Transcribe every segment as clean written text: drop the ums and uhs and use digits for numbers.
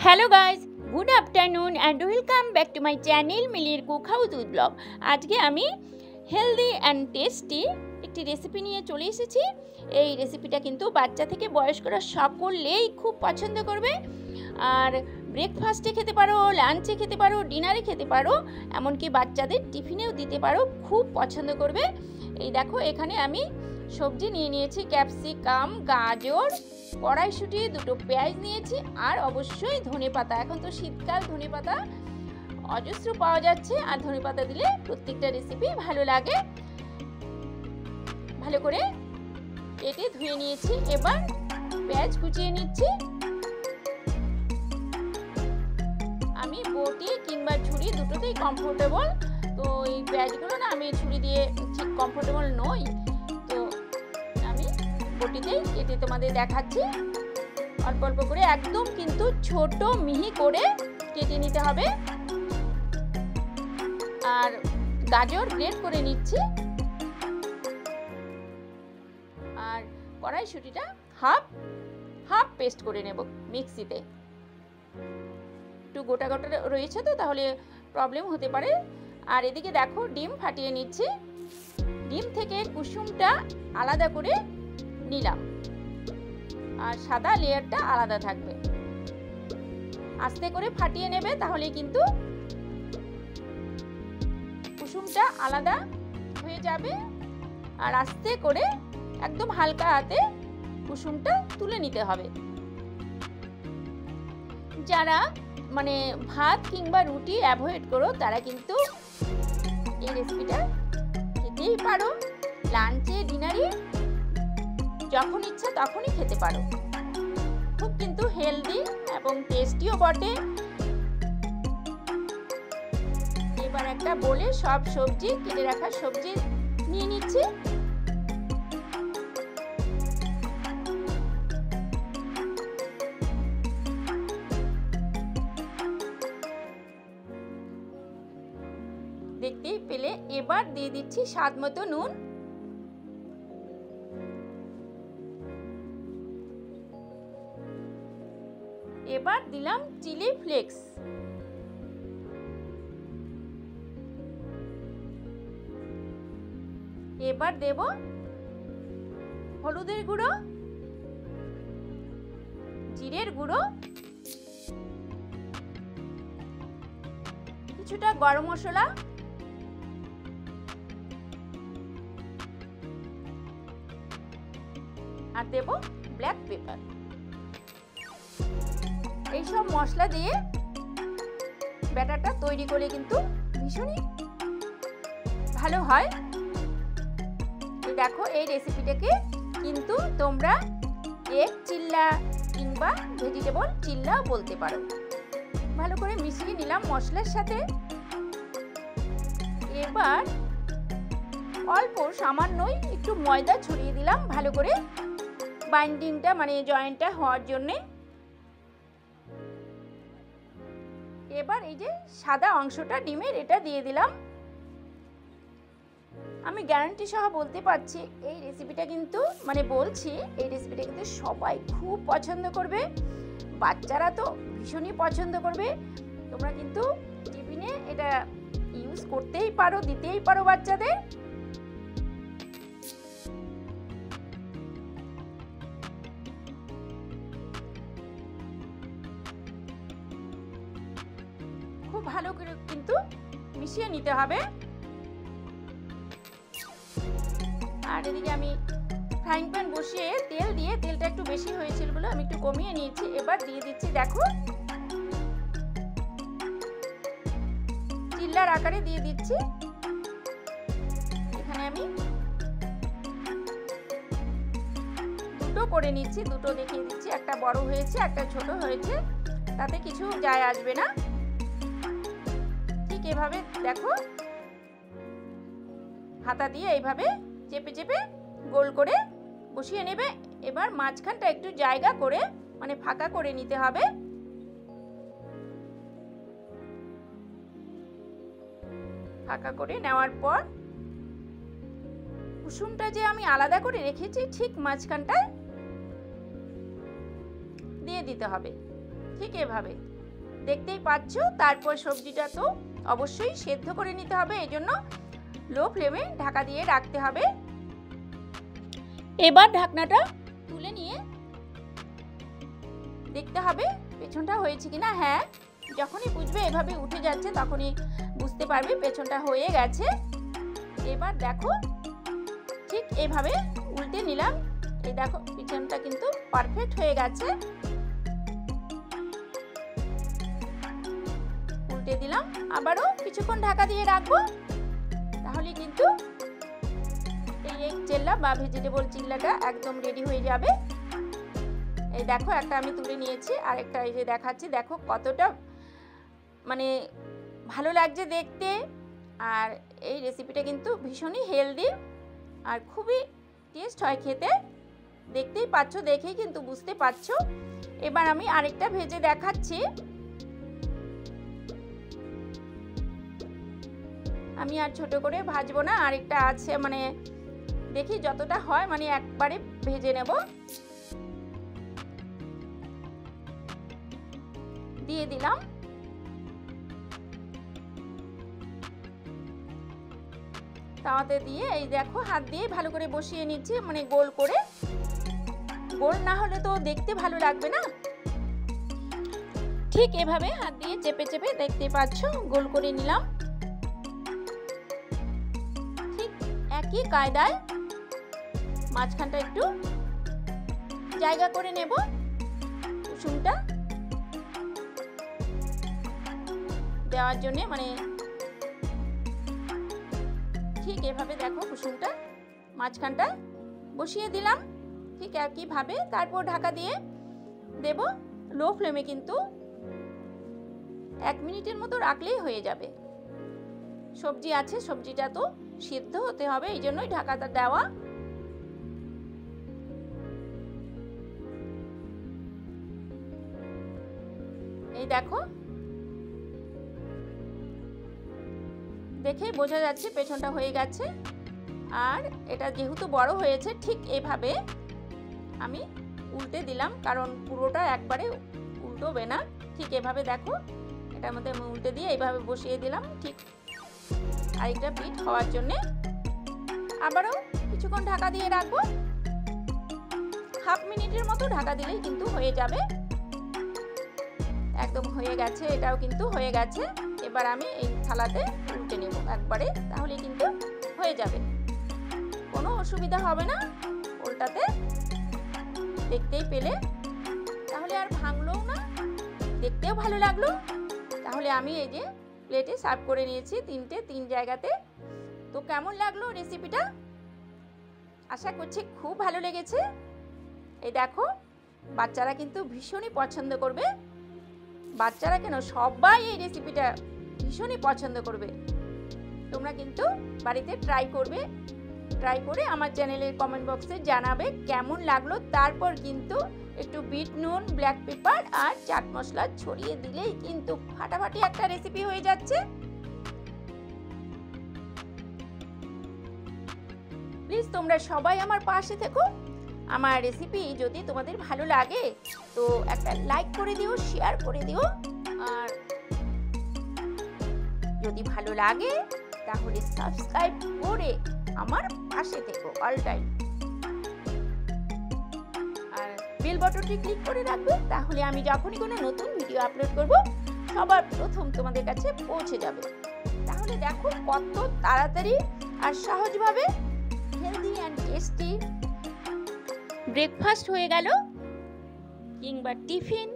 Hello guys, good afternoon and welcome back to my channel মিলির cook house with blog. আজকে আমি healthy and tasty একটি recipe নিয়ে চলে এসেছি। এই রেসিপিটা কিন্তু বাচ্চা থেকে বয়স্করা সকলেই খুব পছন্দ করবে। আর ব্রেকফাস্টে খেতে পারো, লাঞ্চে খেতে পারো, ডিনারে খেতে পারো, এমনকি বাচ্চাদের টিফিনেও দিতে পারো, খুব পছন্দ করবে। এই দেখো, এখানে আমি সবজি নিয়ে নিয়েছি, ক্যাপসিকাম, গাজর, কড়াইশুঁটি, দুটো পেঁয়াজ নিয়েছি, আর অবশ্যই ধনেপাতা। এখন তো শীতকাল, ধনেপাতা অজস্র পাওয়া যাচ্ছে, আর ধনেপাতা দিলে প্রত্যেকটা রেসিপি ভালো লাগে। ভালো করে কেটে ধুয়ে নিয়েছি। এবার পেঁয়াজ কুচিয়ে নিচ্ছি। আমি বটি কিংবা ছুরি দুটোতেই কমফোর্টেবল, তো এই পেঁয়াজগুলো না আমি ছুরি দিয়ে ঠিক কমফোর্টেবল নই, তো আমি বটিতেই কেটে তোমাদের দেখাচ্ছি। অল্প অল্প করে, একদম কিন্তু ছোট মিহি করে কেটে নিতে হবে। আর গাজর গ্রেট করে নিচ্ছি, আর কড়াইশুঁটিটা হাফ পেস্ট করে নেব মিক্সিতে। একটু গোটা গোটা রয়েছে তো, তাহলে প্রবলেম হতে পারে। আর এদিকে দেখো, ডিম ফাটিয়ে নিচ্ছি। ডিম থেকে কুসুমটা আলাদা করে নিলাম, আর সাদা লেয়ারটা আলাদা থাকবে। আস্তে করে ফাটিয়ে নেবে, তাহলে কিন্তু কুসুমটা আলাদা হয়ে যাবে। আর আস্তে করে একদম হালকা হাতে কুসুমটা তুলে নিতে হবে। যারা মানে ভাত কিংবা রুটি অ্যাভয়েড করো, তারা কিন্তু এই রেসিপিটা খেতেই পারো। লাঞ্চে, ডিনারে যখন ইচ্ছা তখনই খেতে পারো। খুব কিন্তু হেলদি এবং টেস্টিও বটে। এবার একটা বলে সব সবজি, কেটে রাখা সবজি নিয়ে নিচ্ছি। দেখতেই পেলে। এবার দিয়ে দিচ্ছি স্বাদ মতো নুন। এবার দিলাম চিলি ফ্লেক্স। এবার দেব হলুদের গুঁড়ো, জিরের গুঁড়ো, কিছুটা গরম মশলা, আর দেব ব্ল্যাক পেপার। এইসব মশলা দিয়ে ব্যাটারটা তৈরি করলে কিন্তু ভীষণই ভালো হয়। দেখো, এই রেসিপিটাকে কিন্তু তোমরা এগ চিল্লা কিংবা ভেজিটেবল চিল্লাও বলতে পারো। ভালো করে মিশিয়ে নিলাম মশলার সাথে। এবার অল্প সামান্যই একটু ময়দা ছড়িয়ে দিলাম, ভালো করে বাইন্ডিংটা মানে জয়েন্টটা হওয়ার জন্যে। এবার এই যে সাদা অংশটা ডিমের, এটা দিয়ে দিলাম। আমি গ্যারান্টি সহ বলতে পারছি, এই রেসিপিটা কিন্তু এই রেসিপিটা কিন্তু সবাই খুব পছন্দ করবে। বাচ্চারা তো ভীষণই পছন্দ করবে। তোমরা কিন্তু টিফিনে এটা ইউজ করতেই পারো, দিতেই পারো বাচ্চাদের। খুব ভালো করে কিন্তু মিশিয়ে নিতে হবে। আর এদিকে আমি ফ্রাইং প্যান বসিয়ে তেল দিয়ে, তেলটা একটু বেশি হয়েছিল বলে আমি একটু কমিয়ে নিয়েছি। এবার দিয়ে দিচ্ছি, দেখো, চিল্লার আকারে দিয়ে দিচ্ছি। এখানে আমি দুটো করে নিচ্ছি, দুটো দেখিয়ে দিচ্ছি। একটা বড় হয়েছে, একটা ছোট হয়েছে, তাতে কিছু যায় আসবে না। ঠিক এভাবে দেখো, হাতা দিয়ে এইভাবে চেপে চেপে গোল করে বসিয়ে নেবে। এবার মাঝখানটা একটু জায়গা করে মানে ফাঁকা করে নিতে হবে। ফাঁকা করে নেওয়ার পর কুসুমটা যে আমি আলাদা করে রেখেছি, ঠিক মাঝখানটায় দিয়ে দিতে হবে। ঠিক এভাবে দেখতেই পাচ্ছ। তারপর সবজিটা তো অবশ্যই সেদ্ধ করে নিতে হবে, এই জন্য লো ফ্লেমে ঢাকা দিয়ে রাখতে হবে। এবার ঢাকনাটা তুলে নিয়ে দেখতে হবে পেছনটা হয়েছে কিনা। হ্যাঁ, যখনই বুঝবে এভাবে উঠে যাচ্ছে তখনই বুঝতে পারবে পেছনটা হয়ে গেছে। এবার দেখো ঠিক এভাবে উল্টে নিলাম। এই দেখো পেছনটা কিন্তু পারফেক্ট হয়ে গেছে। উল্টে দিলাম, আবারও কিছুক্ষণ ঢাকা দিয়ে রাখবো, তাহলে কিন্তু এই এগ চিল্লা বা ভেজিটেবল চিল্লাটা একদম রেডি হয়ে যাবে। এই দেখো একটা আমি তুলে নিয়েছি, আর একটা এই যে দেখাচ্ছি। দেখো কতটা মানে ভালো লাগছে দেখতে। আর এই রেসিপিটা কিন্তু ভীষণই হেলদি আর খুবই টেস্ট হয় খেতে। দেখতেই পাচ্ছ, দেখেই কিন্তু বুঝতে পারছো। এবার আমি আরেকটা ভেজে দেখাচ্ছি। আমি আর ছোট করে ভাজবো না, আরেকটা আছে, মানে দেখি যতটা হয় মানে একবারে ভেজে নেব। দিয়ে দিলাম। তাওয়াতে দিয়ে এই দেখো হাত দিয়ে ভালো করে বসিয়ে নিচ্ছি, মানে গোল করে। গোল না হলে তো দেখতে ভালো লাগবে না। ঠিক এভাবে হাত দিয়ে চেপে চেপে দেখতে পাচ্ছ গোল করে নিলাম। ঠিক একই কায়দায় মাঝখানটা একটু জায়গা করে নেব কুসুমটা দেওয়ার জন্য, মানে ঠিক এভাবে দেখো কুসুমটা মাঝখানটা বসিয়ে দিলাম ঠিক একইভাবে। তারপর ঢাকা দিয়ে দেব লো ফ্লেমে, কিন্তু 1 মিনিটের মতো রাখলেই হয়ে যাবে। সবজি আছে, সবজিটা তো সিদ্ধ হতে হবে, এই জন্যই ঢাকাটা দেওয়া। এই দেখো দেখে বোঝা যাচ্ছে পেছনটা হয়ে গেছে। আর এটা যেহেতু বড় হয়েছে, ঠিক এভাবে আমি উল্টে দিলাম, কারণ পুরোটা একবারে উল্টোবে না। ঠিক এভাবে দেখো এটার মধ্যে আমি উল্টে দিয়ে এইভাবে বসিয়ে দিলাম, ঠিক আরেকটা পিঠ হওয়ার জন্যে। আবারও কিছুক্ষণ ঢাকা দিয়ে রাখবো, 1/2 মিনিটের মতো ঢাকা দিলেই কিন্তু হয়ে যাবে। একদম হয়ে গেছে, এটাও কিন্তু হয়ে গেছে। এবার আমি এই থালাতে উল্টে নেব একবারে, তাহলে কিন্তু হয়ে যাবে, কোনো অসুবিধা হবে না উল্টাতে। দেখতেই পেলে, তাহলে আর ভাঙলো না, দেখতেও ভালো লাগলো। তাহলে আমি এই যে প্লেটে সার্ভ করে নিয়েছি 3 জায়গাতে। তো কেমন লাগলো রেসিপিটা? আশা করছি খুব ভালো লেগেছে। এই দেখো বাচ্চারা কিন্তু ভীষণই পছন্দ করবে। বাচ্চারা কেন, সবাই এই রেসিপিটা ভীষণই পছন্দ করবে। তোমরা কিন্তু বাড়িতে ট্রাই করবে, ট্রাই করে আমার চ্যানেলের কমেন্ট বক্সে জানাবে কেমন লাগলো। তারপর কিন্তু একটু বিট নুন, ব্ল্যাক পেপার আর চাট মশলা ছড়িয়ে দিলেই কিন্তু ফাটাফাটি একটা রেসিপি হয়ে যাচ্ছে। প্লিজ তোমরা সবাই আমার পাশে থেকো। আমার রেসিপি যদি তোমাদের ভালো লাগে তো একটা লাইক করে দিও, শেয়ার করে দিও। আর যদি ভালো লাগে তাহলে সাবস্ক্রাইব করে আমার পাশে থেকো অল টাইম। আর বেল বাটনটি ক্লিক করে রাখবে, তাহলে আমি যখনই কোনো নতুন ভিডিও আপলোড করব সবার প্রথম তোমাদের কাছে পৌঁছে যাবে। তাহলে দেখো কত তাড়াতাড়ি আর সহজভাবে হেলদি অ্যান্ড টেস্টি ব্রেকফাস্ট হয়ে গেল, কিংবা টিফিন।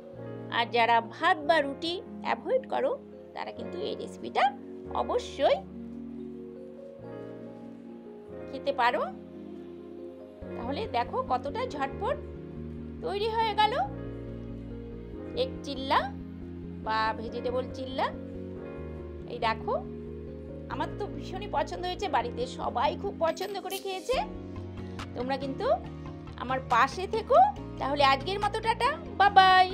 আর যারা ভাত বা রুটি অ্যাভয়েড করো তারা কিন্তু এই রেসিপিটা অবশ্যই খেতে পারো। তাহলে দেখো কতটা ঝটপট তৈরি হয়ে গেল এগ চিল্লা বা ভেজিটেবল চিল্লা। এই দেখো আমার তো ভীষণই পছন্দ হয়েছে, বাড়িতে সবাই খুব পছন্দ করে খেয়েছে। তোমরা কিন্তু আমার পাশে থেকো। তাহলে আজকের মতো টাটা, বাই বাই।